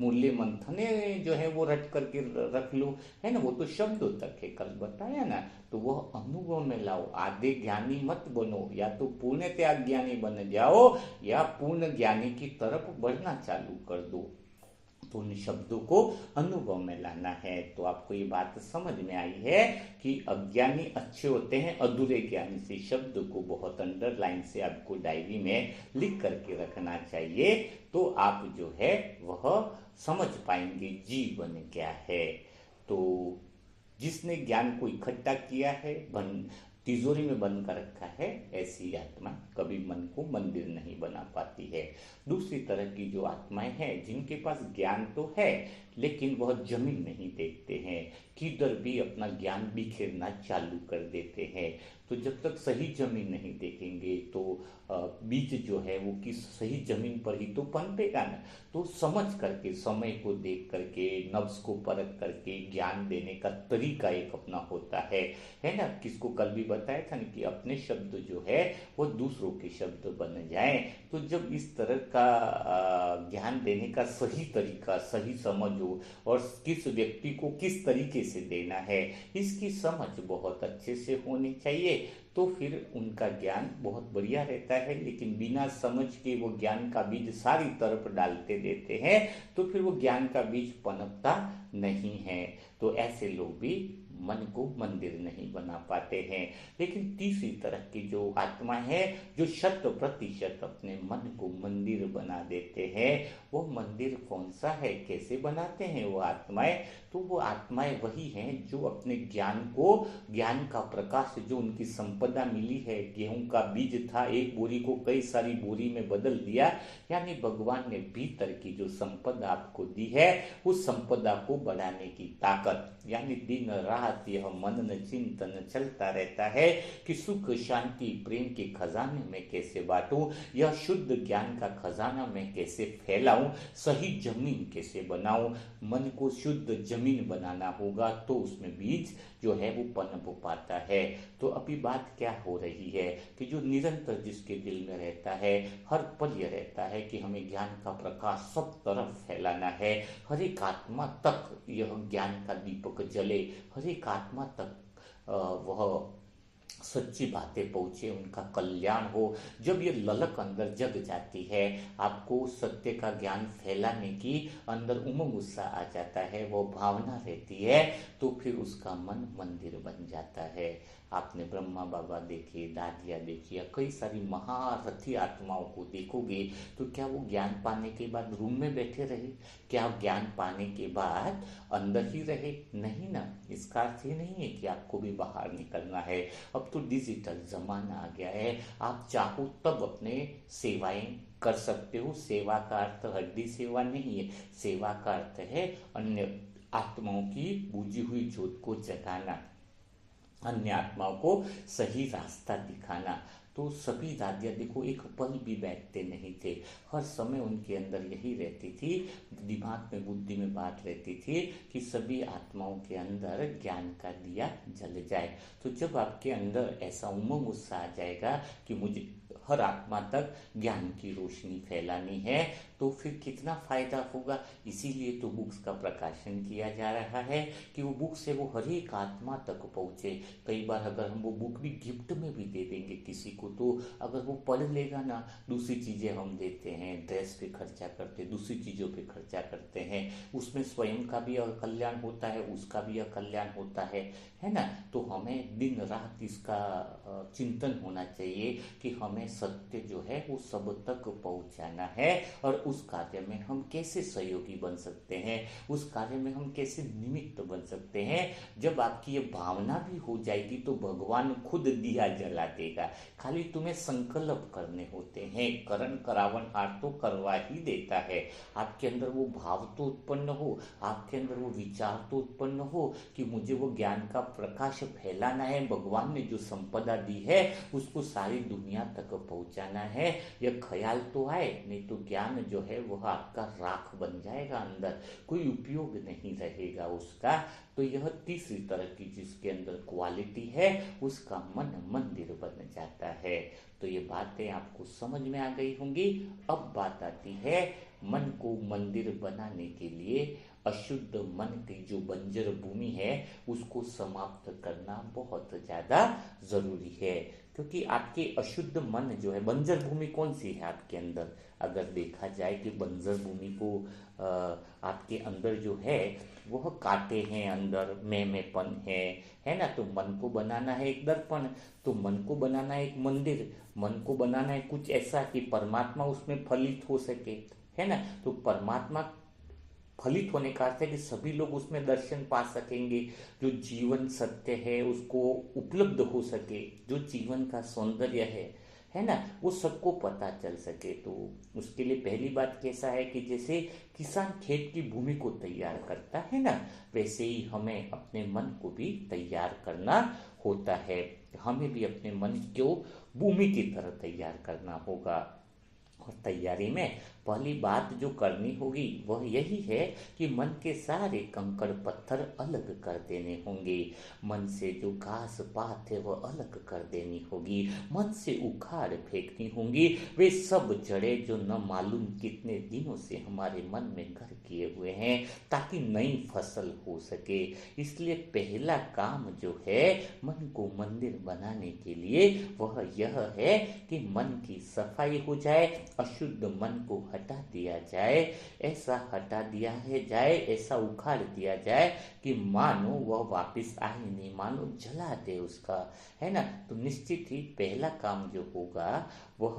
मूल्य मंथने जो है वो रट करके रख लो, है ना। वो तो शब्दों तक है, कल बताया ना। तो वह अनुभव में लाओ। आधे ज्ञानी मत बनो, या तो पूर्णतया ज्ञानी बन जाओ या पूर्ण ज्ञानी की तरफ बढ़ना चालू कर दो। तो उन शब्दों को अनुभव में लाना है। तो आपको ये बात समझ में आई है कि अज्ञानी अच्छे होते हैं अधूरे ज्ञानी से। शब्द को बहुत अंडरलाइन से आपको डायरी में लिख करके रखना चाहिए, तो आप जो है वह समझ पाएंगे जीवन क्या है। तो जिसने ज्ञान को इकट्ठा किया है, तिजोरी में बंद कर रखा है, ऐसी आत्मा कभी मन को मंदिर नहीं बना पाती है। दूसरी तरह की जो आत्माएं हैं जिनके पास ज्ञान तो है, लेकिन वह जमीन नहीं देखते हैं, किधर भी अपना ज्ञान बिखेरना चालू कर देते हैं। तो जब तक सही जमीन नहीं देखेंगे तो बीज जो है वो किस सही जमीन पर ही तो पनपेगा ना। तो समझ करके, समय को देख करके, नफ्स को परख करके ज्ञान देने का तरीका एक अपना होता है ना। किसको कल भी बताया था ना कि अपने शब्द जो है वो दूसरों के शब्द बन जाएं। तो जब इस तरह का ज्ञान देने का सही तरीका, सही समझ हो और किस व्यक्ति को किस तरीके से देना है, इसकी समझ बहुत अच्छे से होनी चाहिए, तो फिर उनका ज्ञान बहुत बढ़िया रहता है। लेकिन बिना समझ के वो ज्ञान का बीज सारी तरफ डालते देते हैं तो फिर वो ज्ञान का बीज पनपता नहीं है। तो ऐसे लोग भी मन को मंदिर नहीं बना पाते हैं। लेकिन तीसरी तरह की जो आत्मा है, जो 100% अपने मन को मंदिर बना देते हैं, वो मंदिर कौन सा है, कैसे बनाते हैं वो आत्माएं? तो वो आत्माएं वही हैं जो अपने ज्ञान को, ज्ञान का प्रकाश जो उनकी संपदा मिली है, गेहूं का बीज था, एक बोरी को कई सारी बोरी में बदल दिया, यानी भगवान ने भीतर की जो संपदा आपको दी है उस संपदा को बढ़ाने की ताकत, यानी दिन रात यह मनन चिंतन चलता रहता है कि सुख शांति प्रेम के खजाने में कैसे बांटूं, यह शुद्ध ज्ञान का खजाना मैं कैसे फैलाऊं, सही जमीन कैसे बनाऊं। मन को शुद्ध जमीन बनाना होगा तो उसमें बीज जो है वो पनप पाता है। तो अभी बात क्या हो रही है कि जो निरंतर जिसके दिल में रहता है, हर पल यह रहता है कि हमें ज्ञान का प्रकाश सब तरफ फैलाना है, हर एक आत्मा तक यह ज्ञान का दीपक जले, हर एक आत्मा तक वह सच्ची बातें पहुंचे, उनका कल्याण हो। जब ये ललक अंदर जग जाती है, आपको सत्य का ज्ञान फैलाने की अंदर उमंग उत्साह आ जाता है, वो भावना रहती है, तो फिर उसका मन मंदिर बन जाता है। आपने ब्रह्मा बाबा देखे, दादिया देखी, या कई सारी महारथी आत्माओं को देखोगे तो क्या वो ज्ञान पाने के बाद रूम में बैठे रहे? क्या ज्ञान पाने के बाद अंदर ही रहे? नहीं ना। इसका अर्थ ये नहीं है कि आपको भी बाहर निकलना है। अब तो डिजिटल जमाना आ गया है, आप चाहो तब अपने सेवाएं कर सकते हो। सेवा का अर्थ हड्डी सेवा नहीं है, सेवा का अर्थ है अन्य आत्माओं की बुझी हुई ज्योत को जगाना, अन्य आत्माओं को सही रास्ता दिखाना। तो सभी दादियाँ देखो एक पल भी बैठते नहीं थे, हर समय उनके अंदर यही रहती थी, दिमाग में बुद्धि में बात रहती थी कि सभी आत्माओं के अंदर ज्ञान का दिया जल जाए। तो जब आपके अंदर ऐसा उमंग उत्साह आ जाएगा कि मुझे हर आत्मा तक ज्ञान की रोशनी फैलानी है, तो फिर कितना फायदा होगा। इसीलिए तो बुक्स का प्रकाशन किया जा रहा है कि वो बुक से वो हर एक आत्मा तक पहुंचे। कई बार अगर हम वो बुक भी गिफ्ट में भी दे देंगे किसी को, तो अगर वो पढ़ लेगा ना, दूसरी चीजें हम देते हैं, ड्रेस पे खर्चा करते हैं, दूसरी चीजों पे खर्चा करते हैं, उसमें स्वयं का भी कल्याण होता है, उसका भी कल्याण होता है ना। तो हमें दिन रात इसका चिंतन होना चाहिए कि हमें सत्य जो है वो सब तक पहुंचाना है, और उस कार्य में हम कैसे सहयोगी बन सकते हैं, उस कार्य में हम कैसे निमित्त बन सकते हैं। जब आपकी ये भावना भी हो जाएगी तो भगवान खुद दिया जला देगा। खाली तुम्हें संकल्प करने होते हैं, करण करावन हार तो करवा ही देता है। आपके अंदर वो भाव तो उत्पन्न हो, आपके अंदर वो विचार तो उत्पन्न हो कि मुझे वो ज्ञान का प्रकाश फैलाना है, भगवान ने जो संपदा दी है उसको सारी दुनिया तक पहुंचाना है। यह ख्याल तो आए, नहीं तो ज्ञान जो है वह आपका राख बन जाएगा, अंदर कोई उपयोग नहीं रहेगा उसका। तो यह तीसरी तरह की जिसके अंदर क्वालिटी है, उसका मन मंदिर बन जाता है। तो ये बातें आपको समझ में आ गई होंगी। अब बात आती है मन को मंदिर बनाने के लिए अशुद्ध मन की जो बंजर भूमि है उसको समाप्त करना बहुत ज्यादा जरूरी है। क्योंकि आपके अशुद्ध मन जो है, बंजर भूमि कौन सी है आपके अंदर? अगर देखा जाए कि बंजर भूमि को आपके अंदर जो है वह कांटे हैं, अंदर मैपन है ना। तो मन को बनाना है एक दर्पण, तो मन को बनाना है एक मंदिर, मन को बनाना है कुछ ऐसा कि परमात्मा उसमें फलित हो सके, है ना। तो परमात्मा फलित होने का अर्थ है कि सभी लोग उसमें दर्शन पा सकेंगे, जो जीवन सत्य है उसको उपलब्ध हो सके, जो जीवन का सौंदर्य है है ना, वो सबको पता चल सके। तो उसके लिए पहली बात कैसा है कि जैसे किसान खेत की भूमि को तैयार करता है ना, वैसे ही हमें अपने मन को भी तैयार करना होता है। हमें भी अपने मन को भूमि की तरह तैयार करना होगा। और तैयारी में पहली बात जो करनी होगी वह यही है कि मन के सारे कंकड़ पत्थर अलग कर देने होंगे। मन से जो घास पात है वह अलग कर देनी होगी। मन से उखाड़ फेंकनी होंगी वे सब जड़ें जो न मालूम कितने दिनों से हमारे मन में घर किए हुए हैं, ताकि नई फसल हो सके। इसलिए पहला काम जो है मन को मंदिर बनाने के लिए वह यह है कि मन की सफाई हो जाए, अशुद्ध मन को हटा दिया जाए। ऐसा हटा दिया है जाए, ऐसा उखाड़ दिया जाए कि मानो वह वापस आए नहीं, मानो जला दे उसका, है ना। तो निश्चित ही पहला काम जो होगा वह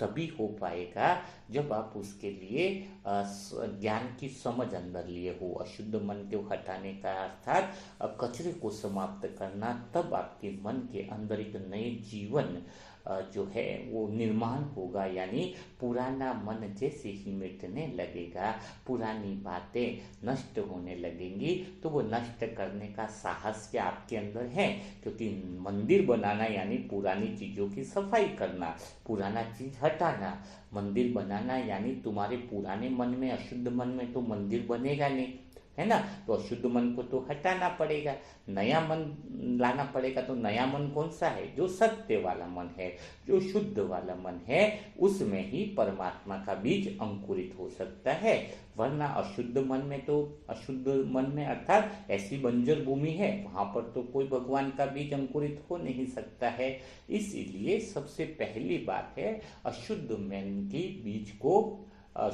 तभी हो पाएगा जब आप उसके लिए ज्ञान की समझ अंदर लिए हो। अशुद्ध मन को हटाने का अर्थात कचरे को समाप्त करना, तब आपके मन के अंदर एक नए जीवन जो है वो निर्माण होगा। यानी पुराना मन जैसे ही मिटने लगेगा, पुरानी बातें नष्ट होने लगेंगी, तो वो नष्ट करने का साहस क्या आपके अंदर है? क्योंकि मंदिर बनाना यानी पुरानी चीजों की सफाई करना, पुराना चीज हटाना। मंदिर बनाना यानी तुम्हारे पुराने मन में, अशुद्ध मन में तो मंदिर बनेगा नहीं, है ना। तो अशुद्ध मन को तो हटाना पड़ेगा, नया मन लाना पड़ेगा। तो नया मन कौन सा है? जो सत्य वाला मन है, जो शुद्ध वाला मन है, उसमें ही परमात्मा का बीज अंकुरित हो सकता है। वरना अशुद्ध मन में तो, अशुद्ध मन में अर्थात ऐसी बंजर भूमि है, वहां पर तो कोई भगवान का बीज अंकुरित हो नहीं सकता है। इसीलिए सबसे पहली बात है अशुद्ध मन की बीज को,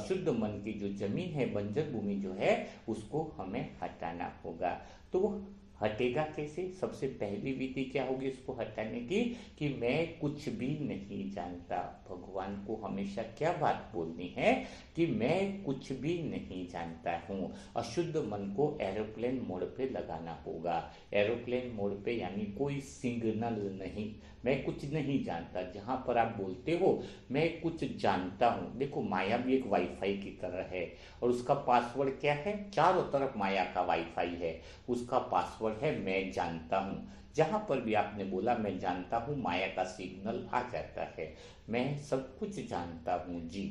शुद्ध मन की जो जमीन है, बंजर भूमि जो है, उसको हमें हटाना होगा। तो वो हटेगा कैसे? सबसे पहली विधि क्या होगी उसको हटाने की? कि मैं कुछ भी नहीं जानता। भगवान को हमेशा क्या बात बोलनी है कि मैं कुछ भी नहीं जानता हूँ। अशुद्ध मन को एरोप्लेन मोड पे लगाना होगा। एरोप्लेन मोड पे यानी कोई सिग्नल नहीं, मैं कुछ नहीं जानता। जहां पर आप बोलते हो मैं कुछ जानता हूं, देखो माया भी एक वाईफाई की तरह है, और उसका पासवर्ड क्या है? चारों तरफ माया का वाईफाई है, उसका पासवर्ड है मैं जानता हूं। जहां पर भी आपने बोला मैं जानता हूं, माया का सिग्नल आ जाता है। मैं सब कुछ जानता हूं जी।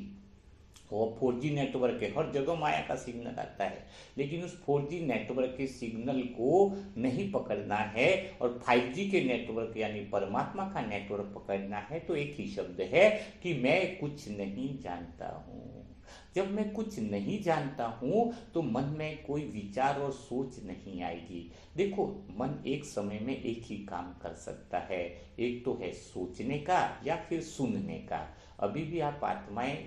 और 4G नेटवर्क है, हर जगह माया का सिग्नल आता है, लेकिन उस 4G नेटवर्क के सिग्नल को नहीं पकड़ना है और 5G के नेटवर्क यानी परमात्मा का नेटवर्क पकड़ना है, तो एक ही शब्द है कि मैं कुछ नहीं जानता हूँ। जब मैं कुछ नहीं जानता हूं तो मन में कोई विचार और सोच नहीं आएगी। देखो, मन एक समय में एक ही काम कर सकता है, एक तो है सोचने का या फिर सुनने का। अभी भी आप आत्माएं,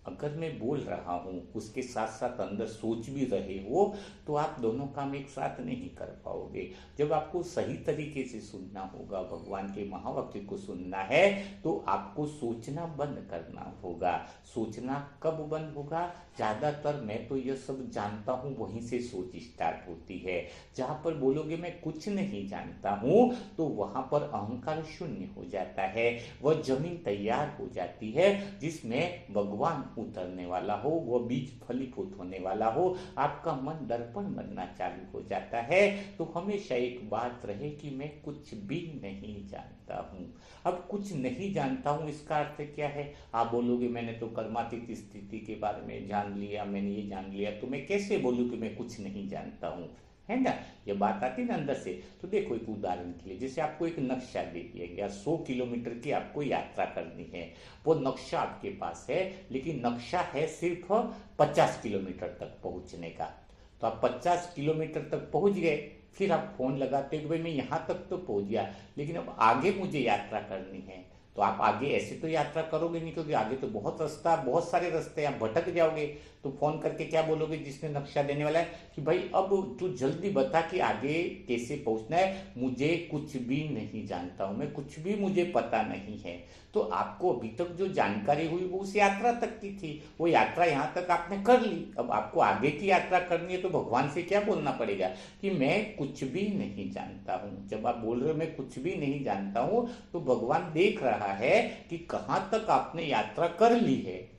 अगर मैं बोल रहा हूं उसके साथ साथ अंदर सोच भी रहे हो, तो आप दोनों काम एक साथ नहीं कर पाओगे। जब आपको सही तरीके से सुनना होगा, भगवान के महावाक्य को सुनना है, तो आपको सोचना बंद करना होगा। सोचना कब बंद होगा? ज्यादातर मैं तो यह सब जानता हूं वहीं से सोच स्टार्ट होती है। जहां पर बोलोगे मैं कुछ नहीं जानता हूं, तो वहां पर अहंकार शून्य हो जाता है। वह जमीन तैयार हो जाती है जिसमें भगवान उतरने वाला हो, वह बीज फलीभूत होने वाला हो, आपका मन दर्पण बनना चालू हो जाता है। तो हमेशा एक बात रहे कि मैं कुछ भी नहीं जानता हूं। अब कुछ नहीं जानता हूं इसका अर्थ क्या है? आप बोलोगे मैंने तो कर्मातीत स्थिति के बारे में जान लिया, मैंने ये जान लिया, तो मैं कैसे बोलूं कि मैं कुछ नहीं जानता हूं, है ना। ये बात आती ना अंदर से। तो देखो एक उदाहरण के लिए, जैसे आपको एक नक्शा दे दिया गया, 100 किलोमीटर की आपको यात्रा करनी है, वो नक्शा आपके पास है, लेकिन नक्शा है सिर्फ 50 किलोमीटर तक पहुंचने का। तो आप 50 किलोमीटर तक पहुंच गए, फिर आप फोन लगाते हो भाई मैं यहां तक तो पहुंच गया, लेकिन अब आगे मुझे यात्रा करनी है। तो आप आगे ऐसे तो यात्रा करोगे नहीं, क्योंकि आगे तो बहुत रास्ता, बहुत सारे रास्ते, आप भटक जाओगे। तो फोन करके क्या बोलोगे जिसने नक्शा देने वाला है कि भाई अब तू जल्दी बता कि आगे कैसे पहुंचना है, मुझे कुछ भी नहीं जानता हूं, मैं कुछ भी मुझे पता नहीं है। तो आपको अभी तक जो जानकारी हुई वो उस यात्रा तक की थी, वो यात्रा यहां तक आपने कर ली। अब आपको आगे की यात्रा करनी है, तो भगवान से क्या बोलना पड़ेगा कि मैं कुछ भी नहीं जानता हूं। जब आप बोल रहे हो मैं कुछ भी नहीं जानता हूं, तो भगवान देख रहा रहा है कि कहाँ तक आपने यात्रा कर ली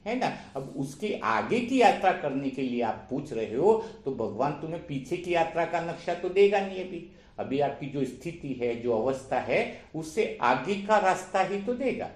है ना। अब उसके आगे की यात्रा करने के लिए आप पूछ रहे हो, तो भगवान तुम्हें पीछे की यात्रा का नक्शा तो देगा नहीं। अभी अभी आपकी जो स्थिति है, जो अवस्था है, उससे आगे का रास्ता ही तो देगा,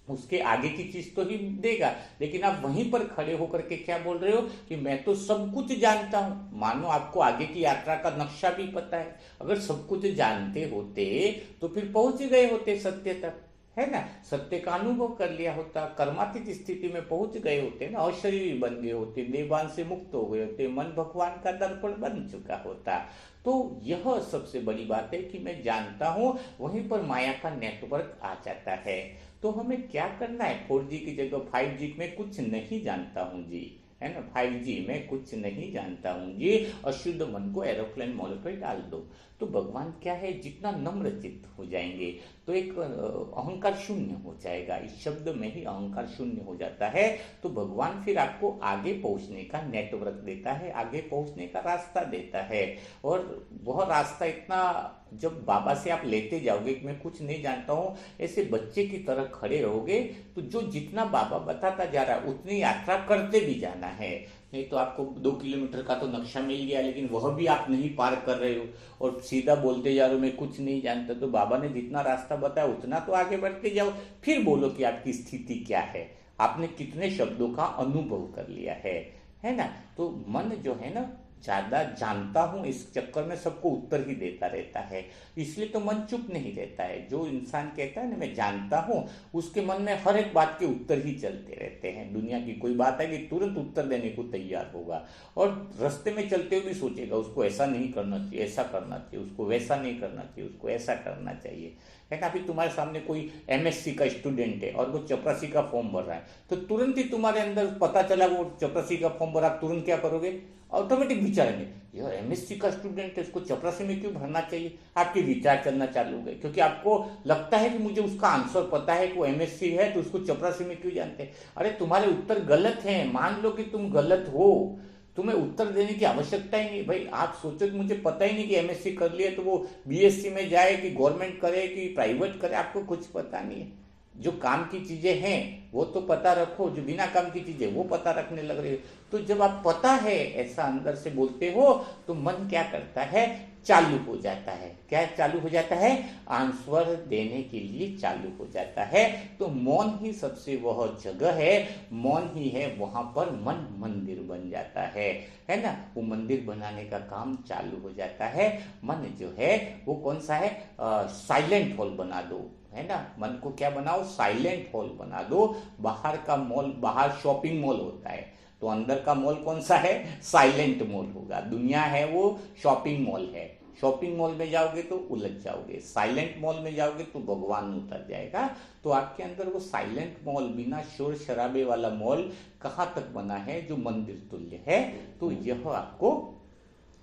उसके आगे की चीज तो ही देगा। लेकिन आप वहीं पर खड़े होकर के क्या बोल रहे हो कि मैं तो सब कुछ जानता हूं। मानो आपको आगे की यात्रा का नक्शा भी पता है। अगर सब कुछ जानते होते तो फिर पहुंच गए होते सत्य तक, है ना। सत्य का अनुभव कर लिया होता, कर्मातीत स्थिति में पहुंच गए होते ना, अशरीरी बन गए होते, देवान से मुक्त हो गए होते, मन भगवान का दर्पण बन चुका होता। तो यह सबसे बड़ी बात है कि मैं जानता हूं, वहीं पर माया का नेटवर्क आ जाता है। तो हमें क्या करना है, 4G की जगह 5G में कुछ नहीं जानता हूं जी, है ना, 5G में कुछ नहीं जानता हूं जी, अशुद्ध मन को एरोप्लेन मोड पर डाल दो। तो भगवान क्या है, जितना नम्र चित्त हो जाएंगे तो एक अहंकार शून्य हो जाएगा। इस शब्द में ही अहंकार शून्य हो जाता है। तो भगवान फिर आपको आगे पहुंचने का नेटवर्क देता है, आगे पहुंचने का रास्ता देता है। और वह रास्ता इतना, जब बाबा से आप लेते जाओगे कि मैं कुछ नहीं जानता हूँ, ऐसे बच्चे की तरह खड़े रहोगे, तो जो जितना बाबा बताता जा रहा है उतनी यात्रा करते भी जाना है। नहीं तो आपको 2 किलोमीटर का तो नक्शा मिल गया, लेकिन वह भी आप नहीं पार कर रहे हो और सीधा बोलते जा रहे हो मैं कुछ नहीं जानता। तो बाबा ने जितना रास्ता बताया उतना तो आगे बढ़ते जाओ, फिर बोलो कि आपकी स्थिति क्या है, आपने कितने शब्दों का अनुभव कर लिया है ना। तो मन जो है ना, ज्यादा जानता हूं इस चक्कर में सबको उत्तर ही देता रहता है, इसलिए तो मन चुप नहीं रहता है। जो इंसान कहता है ना मैं जानता हूं, उसके मन में हर एक बात के उत्तर ही चलते रहते हैं। दुनिया की कोई बात है कि तुरंत उत्तर देने को तैयार होगा, और रास्ते में चलते हुए भी सोचेगा उसको ऐसा नहीं करना चाहिए, ऐसा करना चाहिए, उसको वैसा नहीं करना चाहिए, उसको ऐसा करना चाहिए, है ना। अभी तुम्हारे सामने कोई MSc का स्टूडेंट है और वो चपरासी का फॉर्म भर रहा है, तो तुरंत ही तुम्हारे अंदर पता चला वो चपरासी का फॉर्म भरा, तुरंत क्या करोगे, ऑटोमेटिक विचारेंगे यार MSc का स्टूडेंट है, इसको चपरासी में क्यों भरना चाहिए। आपके विचार चलना चालू हो गए, क्योंकि आपको लगता है कि मुझे उसका आंसर पता है कि वो MSc है, तो उसको चपरासी में क्यों जानते हैं। अरे तुम्हारे उत्तर गलत हैं, मान लो कि तुम गलत हो, तुम्हें उत्तर देने की आवश्यकता ही नहीं। भाई आप सोचो कि मुझे पता ही नहीं कि MSc कर लिया तो वो BSc में जाए कि गवर्नमेंट करे कि प्राइवेट करे, आपको कुछ पता नहीं है। जो काम की चीजें हैं वो तो पता रखो, जो बिना काम की चीजें वो पता रखने लग रही है। तो जब आप पता है ऐसा अंदर से बोलते हो, तो मन क्या करता है, चालू हो जाता है। क्या चालू हो जाता है, आंसर देने के लिए चालू हो जाता है। तो मौन ही सबसे वह जगह है, मौन ही है वहां पर मन मंदिर बन जाता है ना। वो मंदिर बनाने का काम चालू हो जाता है। मन जो है वो कौन सा है, साइलेंट हॉल बना दो, है ना। मन को क्या बनाओ, साइलेंट हॉल बना दो। बाहर का मॉल, बाहर शॉपिंग मॉल होता है, तो अंदर का मॉल कौन सा है, साइलेंट मॉल होगा। दुनिया है वो शॉपिंग मॉल है। शॉपिंग मॉल में जाओगे तो उलझ जाओगे, साइलेंट मॉल में जाओगे तो भगवान उतर जाएगा। तो आपके अंदर वो साइलेंट मॉल, बिना शोर शराबे वाला मॉल कहाँ तक बना है, जो मंदिर तुल्य है। तो यह आपको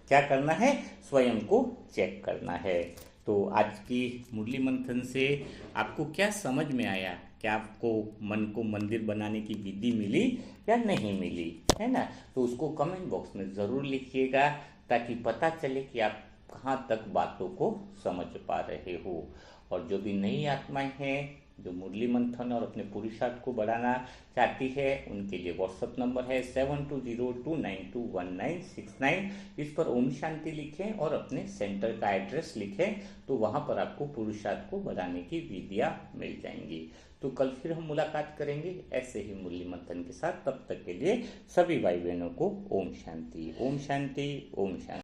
क्या करना है, स्वयं को चेक करना है। तो आज की मुरली मंथन से आपको क्या समझ में आया, क्या आपको मन को मंदिर बनाने की विधि मिली या नहीं मिली, है ना। तो उसको कमेंट बॉक्स में ज़रूर लिखिएगा, ताकि पता चले कि आप कहाँ तक बातों को समझ पा रहे हो। और जो भी नई आत्माएं हैं जो मुरली मंथन और अपने पुरुषार्थ को बढ़ाना चाहती है, उनके लिए व्हाट्सअप नंबर है 7202921969। इस पर ओम शांति लिखें और अपने सेंटर का एड्रेस लिखें, तो वहां पर आपको पुरुषार्थ को बढ़ाने की विधियां मिल जाएंगी। तो कल फिर हम मुलाकात करेंगे ऐसे ही मुरली मंथन के साथ। तब तक के लिए सभी भाई बहनों को ओम शांति, ओम शांति, ओम शांति।